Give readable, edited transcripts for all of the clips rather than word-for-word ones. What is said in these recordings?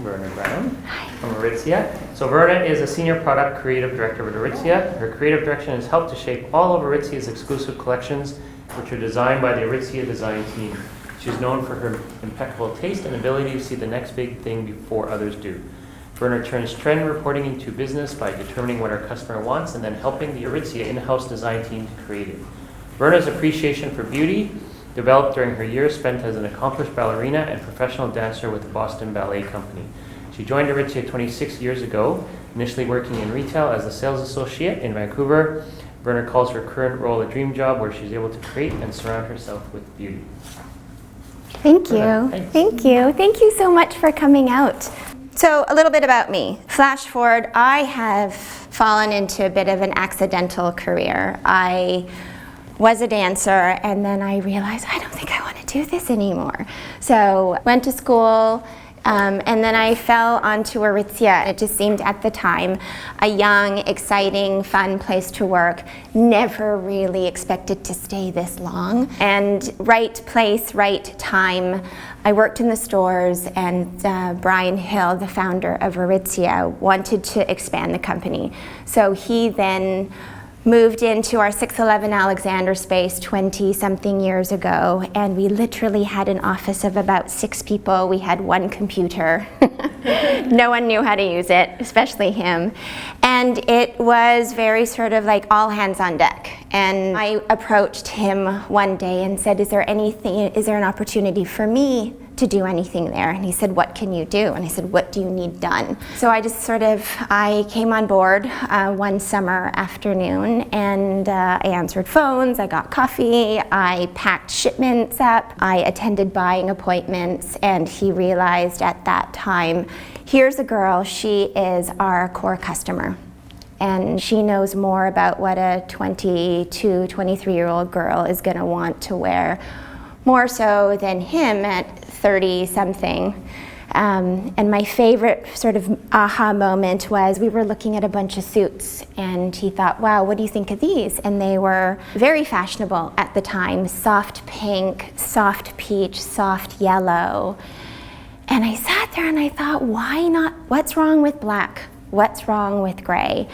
Verna from Aritzia. So Verna is a Senior Product Creative Director at Aritzia. Her creative direction has helped to shape all of Aritzia's exclusive collections, which are designed by the Aritzia design team. She's known for her impeccable taste and ability to see the next big thing before others do. Verna turns trend reporting into business by determining what our customer wants and then helping the Aritzia in-house design team to create it. Verna's appreciation for beauty developed during her years spent as an accomplished ballerina and professional dancer with the Boston Ballet Company. She joined Aritzia 26 years ago, initially working in retail as a sales associate in Vancouver. Verna calls her current role a dream job where she's able to create and surround herself with beauty. Thank you. Thank you. Thank you so much for coming out. So a little bit about me. Flash forward, I have fallen into a bit of an accidental career. I was a dancer and then I realized I don't think I want to do this anymore. So went to school and then I fell onto Aritzia. It just seemed at the time a young, exciting, fun place to work. Never really expected to stay this long. And right place, right time. I worked in the stores and Brian Hill, the founder of Aritzia, wanted to expand the company. So he then moved into our 611 Alexander space 20-something years ago, and we literally had an office of about 6 people. We had one computer. No one knew how to use it, especially him. And it was very sort of like all hands on deck. And I approached him one day and said, is there an opportunity for me to do anything there? And he said, what can you do? And I said, what do you need done? So I came on board one summer afternoon and I answered phones, I got coffee, I packed shipments up, I attended buying appointments, and he realized at that time, here's a girl, she is our core customer. And she knows more about what a 22, 23-year-old girl is gonna want to wear, more so than him at 30-something. And my favorite sort of aha moment was we were looking at a bunch of suits and he thought, wow, what do you think of these? And they were very fashionable at the time, soft pink, soft peach, soft yellow. And I sat there and I thought, why not? What's wrong with black? What's wrong with gray?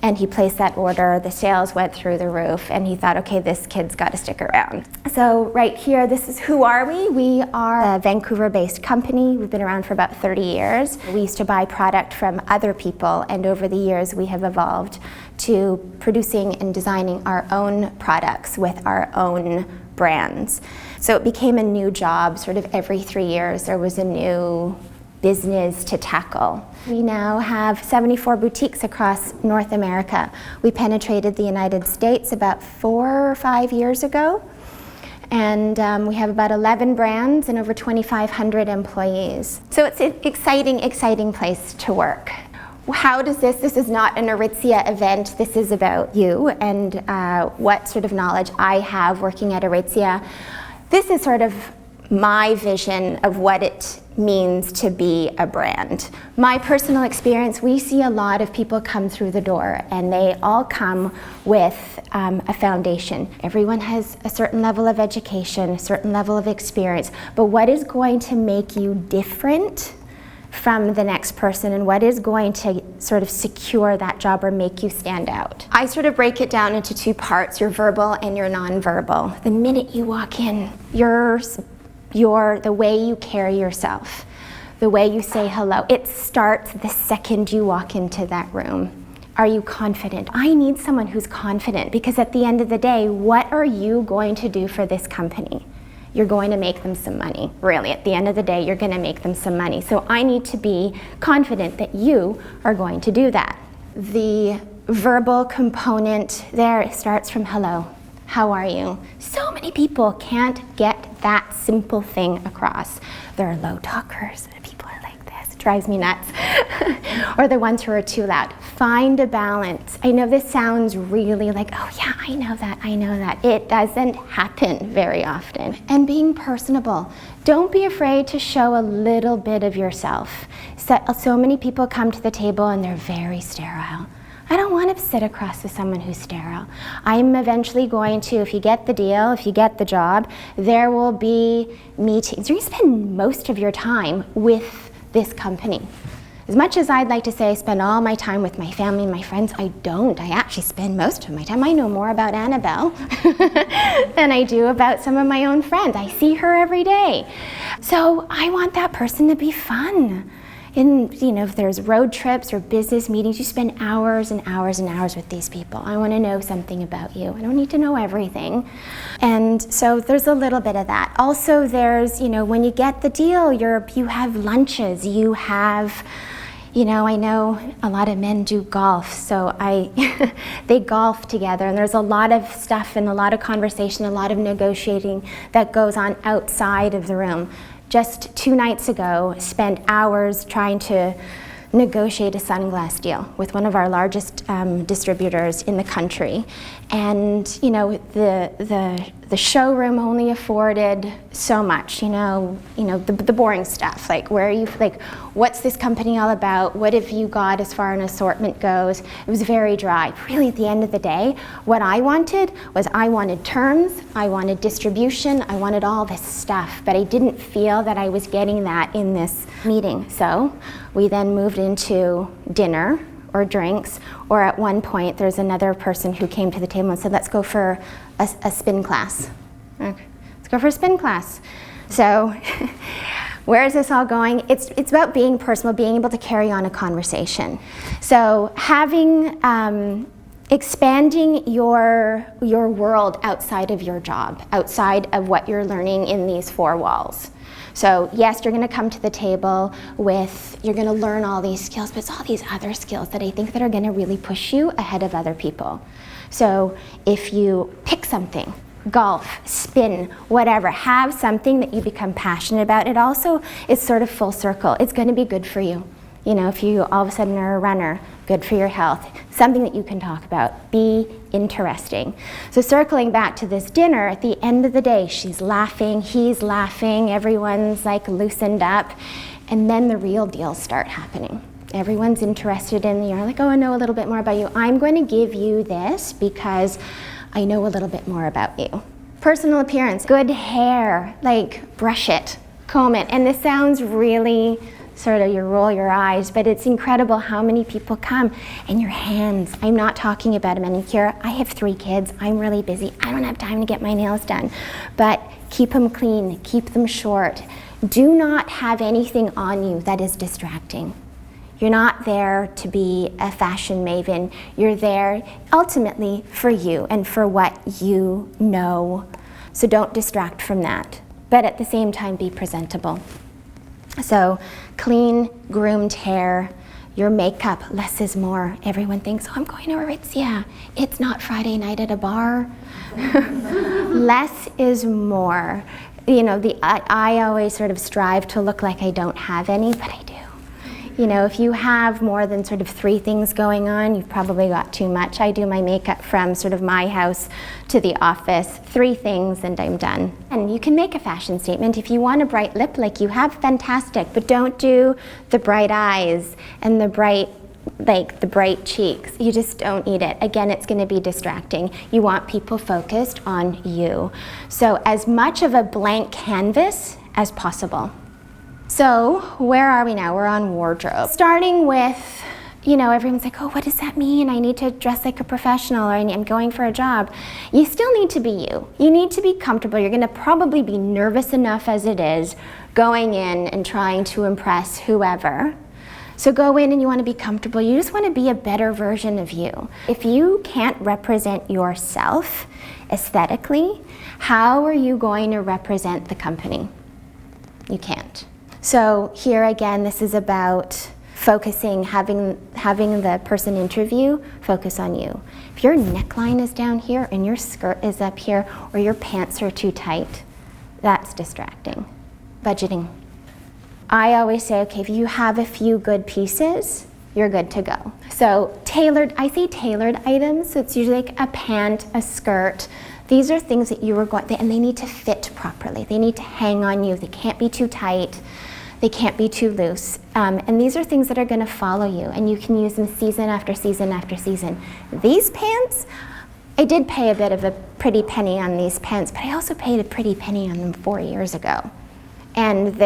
And he placed that order, the sales went through the roof, and he thought, okay, this kid's got to stick around. So right here, this is who are we? We are a Vancouver-based company. We've been around for about 30 years. We used to buy product from other people, and over the years we have evolved to producing and designing our own products with our own brands. So it became a new job. Sort of every 3 years there was a new business to tackle. We now have 74 boutiques across North America. We penetrated the United States about 4 or 5 years ago. And we have about 11 brands and over 2,500 employees. So it's an exciting, exciting place to work. How does this is not an Aritzia event, this is about you and what sort of knowledge I have working at Aritzia. This is sort of my vision of what it means to be a brand. My personal experience, we see a lot of people come through the door and they all come with a foundation. Everyone has a certain level of education, a certain level of experience, but what is going to make you different from the next person and what is going to sort of secure that job or make you stand out? I sort of break it down into 2 parts, your verbal and your nonverbal. The minute you walk in, the way you carry yourself, the way you say hello, it starts the second you walk into that room. Are you confident? I need someone who's confident because at the end of the day, what are you going to do for this company? You're going to make them some money. Really, at the end of the day, you're going to make them some money. So I need to be confident that you are going to do that. The verbal component there starts from hello. How are you? So many people can't get that simple thing across. They're low talkers. People are like this. It drives me nuts. Or the ones who are too loud. Find a balance. I know this sounds really like, oh yeah, I know that. It doesn't happen very often. And being personable. Don't be afraid to show a little bit of yourself. So many people come to the table and they're very sterile. I don't want to sit across to someone who's sterile. I'm eventually going to, if you get the deal, if you get the job, there will be meetings. You spend most of your time with this company. As much as I'd like to say I spend all my time with my family and my friends, I don't. I actually spend most of my time. I know more about Annabelle than I do about some of my own friends. I see her every day. So I want that person to be fun. And if there's road trips or business meetings, you spend hours and hours and hours with these people. I want to know something about you. I don't need to know everything. And so there's a little bit of that. Also, there's, when you get the deal, you have lunches, you have, I know a lot of men do golf, so they golf together, and there's a lot of stuff and a lot of conversation, a lot of negotiating that goes on outside of the room. Just 2 nights ago, spent hours trying to negotiate a sunglass deal with one of our largest distributors in the country. And the showroom only afforded so much, the boring stuff, like what's this company all about? What have you got as far as an assortment goes? It was very dry. Really, at the end of the day, what I wanted terms, I wanted distribution, I wanted all this stuff, but I didn't feel that I was getting that in this meeting. So we then moved into dinner or drinks, or at one point there's another person who came to the table and said, let's go for a spin class. Okay. Let's go for a spin class. So where is this all going? It's about being personal, being able to carry on a conversation. So expanding your world outside of your job, outside of what you're learning in these 4 walls. So yes, you're going to come to the table you're going to learn all these skills, but it's all these other skills that I think that are going to really push you ahead of other people. So if you pick something, golf, spin, whatever, have something that you become passionate about, it also is sort of full circle. It's going to be good for you. If you all of a sudden are a runner, good for your health, something that you can talk about, be interesting. So circling back to this dinner, at the end of the day, she's laughing, he's laughing, everyone's loosened up, and then the real deals start happening. Everyone's interested in, you're like, oh, I know a little bit more about you. I'm going to give you this because I know a little bit more about you. Personal appearance, good hair, brush it, comb it, and this sounds really sort of, you roll your eyes, but it's incredible how many people come. And your hands, I'm not talking about a manicure. I have 3 kids, I'm really busy, I don't have time to get my nails done. But keep them clean, keep them short. Do not have anything on you that is distracting. You're not there to be a fashion maven. You're there ultimately for you and for what you know. So don't distract from that. But at the same time, be presentable. So clean, groomed hair, your makeup, less is more. Everyone thinks, oh, I'm going to Aritzia. It's not Friday night at a bar. Less is more. I always sort of strive to look like I don't have any, but I do. If you have more than sort of 3 things going on, you've probably got too much. I do my makeup from sort of my house to the office, 3 things and I'm done. And you can make a fashion statement. If you want a bright lip like you have, fantastic, but don't do the bright eyes and the bright cheeks. You just don't need it. Again, it's going to be distracting. You want people focused on you. So as much of a blank canvas as possible. So where are we now? We're on wardrobe. Starting with, everyone's like, oh, what does that mean? I need to dress like a professional, or I'm going for a job. You still need to be you. You need to be comfortable. You're going to probably be nervous enough as it is going in and trying to impress whoever. So go in and you want to be comfortable. You just want to be a better version of you. If you can't represent yourself aesthetically, how are you going to represent the company? You can't. So here again, this is about focusing, having the person interview focus on you. If your neckline is down here and your skirt is up here, or your pants are too tight, that's distracting. Budgeting. I always say, okay, if you have a few good pieces, you're good to go. So I say tailored items, so it's usually like a pant, a skirt. These are things that and they need to fit properly. They need to hang on you. They can't be too tight. They can't be too loose. And these are things that are going to follow you, and you can use them season after season after season. These pants, I did pay a bit of a pretty penny on these pants, but I also paid a pretty penny on them 4 years ago. And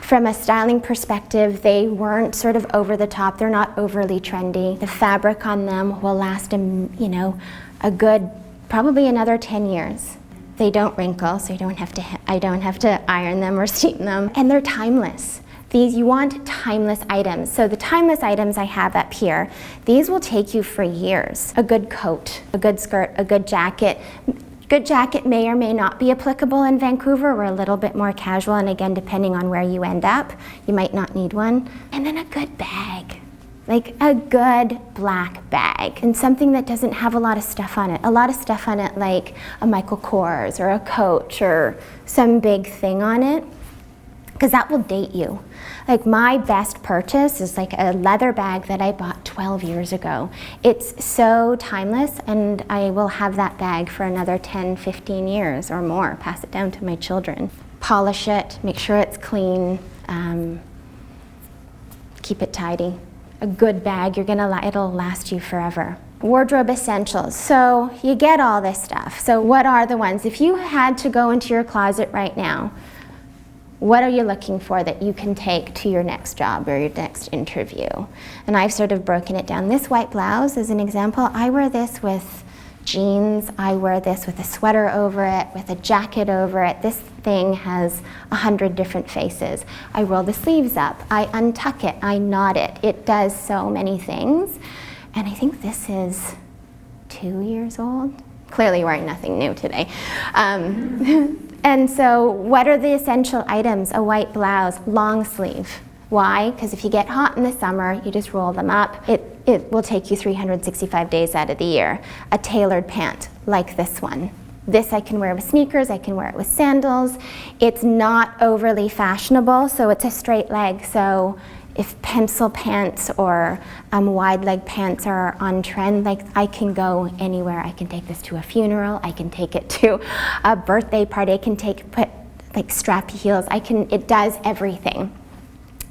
from a styling perspective, they weren't sort of over the top. They're not overly trendy. The fabric on them will last, a good, probably another 10 years. They don't wrinkle, so I don't have to iron them or steam them. And they're timeless. You want timeless items. So the timeless items I have up here, these will take you for years. A good coat, a good skirt, a good jacket. Good jacket may or may not be applicable in Vancouver. We're a little bit more casual, and again, depending on where you end up, you might not need one. And then a good bag, like a good black bag, and something that doesn't have a lot of stuff on it. A lot of stuff on it like a Michael Kors or a Coach or some big thing on it, because that will date you. Like my best purchase is like a leather bag that I bought 12 years ago. It's so timeless, and I will have that bag for another 10, 15 years or more, pass it down to my children. Polish it, make sure it's clean, keep it tidy. A good bag, it'll last you forever. Wardrobe essentials. So you get all this stuff. So what are the ones? If you had to go into your closet right now, what are you looking for that you can take to your next job or your next interview? And I've sort of broken it down. This white blouse is an example. I wear this with jeans. I wear this with a sweater over it, with a jacket over it. This thing has 100 different faces. I roll the sleeves up. I untuck it. I knot it. It does so many things. And I think this is 2 years old. Clearly wearing nothing new today. And so what are the essential items? A white blouse, long sleeve. Why? Because if you get hot in the summer, you just roll them up. It will take you 365 days out of the year. A tailored pant, like this one. This I can wear with sneakers, I can wear it with sandals. It's not overly fashionable, so it's a straight leg. So if pencil pants or wide leg pants are on trend, like I can go anywhere. I can take this to a funeral, I can take it to a birthday party, I can put like strappy heels, it does everything.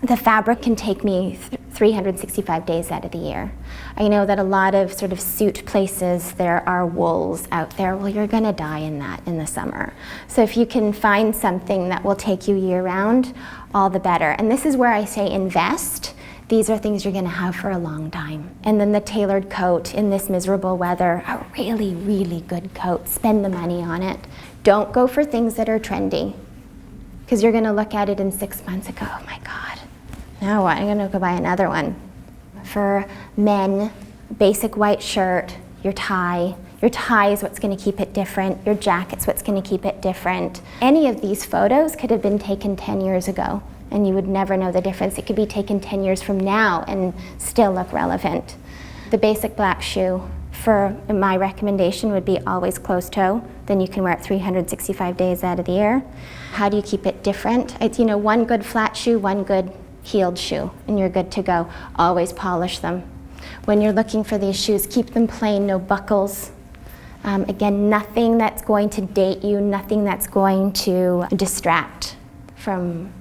The fabric can take me 365 days out of the year. I know that a lot of sort of suit places, there are wools out there. Well, you're gonna die in that in the summer. So if you can find something that will take you year round, all the better. And this is where I say invest. These are things you're gonna have for a long time. And then the tailored coat in this miserable weather, a really, really good coat. Spend the money on it. Don't go for things that are trendy, because you're gonna look at it in 6 months and go, oh my God. Now what? I'm gonna go buy another one. For men, basic white shirt, your tie. Your tie is what's gonna keep it different. Your jacket's what's gonna keep it different. Any of these photos could have been taken 10 years ago, and you would never know the difference. It could be taken 10 years from now and still look relevant. The basic black shoe, my recommendation would be always closed toe. Then you can wear it 365 days out of the year. How do you keep it different? It's, one good flat shoe, one good heeled shoe, and you're good to go. Always polish them. When you're looking for these shoes, keep them plain, no buckles. Again, nothing that's going to date you, nothing that's going to distract from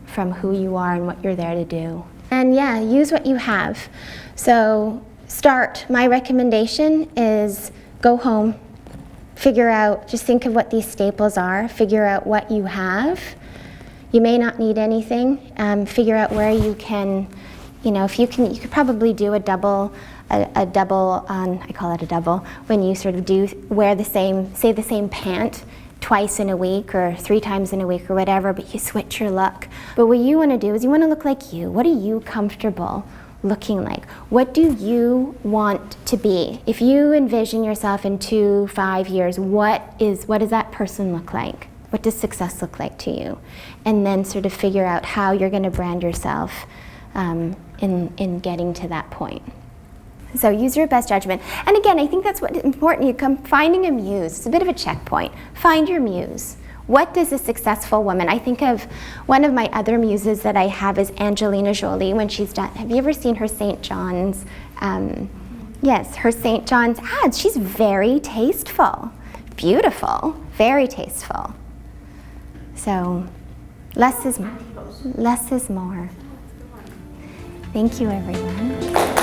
who you are and what you're there to do. And yeah, use what you have. So my recommendation is go home, figure out, just think of what these staples are, figure out what you have. You may not need anything. Figure out where you can, if you could probably do a double, I call it a double, when you sort of wear the same pant twice in a week or 3 times in a week or whatever, but you switch your look. But what you want to do is you want to look like you. What are you comfortable looking like? What do you want to be? If you envision yourself in 2-5 years, what does that person look like? What does success look like to you? And then sort of figure out how you're going to brand yourself in getting to that point. So use your best judgment. And again, I think that's what's important. Finding a muse. It's a bit of a checkpoint. Find your muse. What does a successful woman? I think of one of my other muses that I have is Angelina Jolie when she's done. Have you ever seen her St. John's? Yes, her St. John's ads. She's very tasteful, beautiful, very tasteful. So less is more. Thank you, everyone.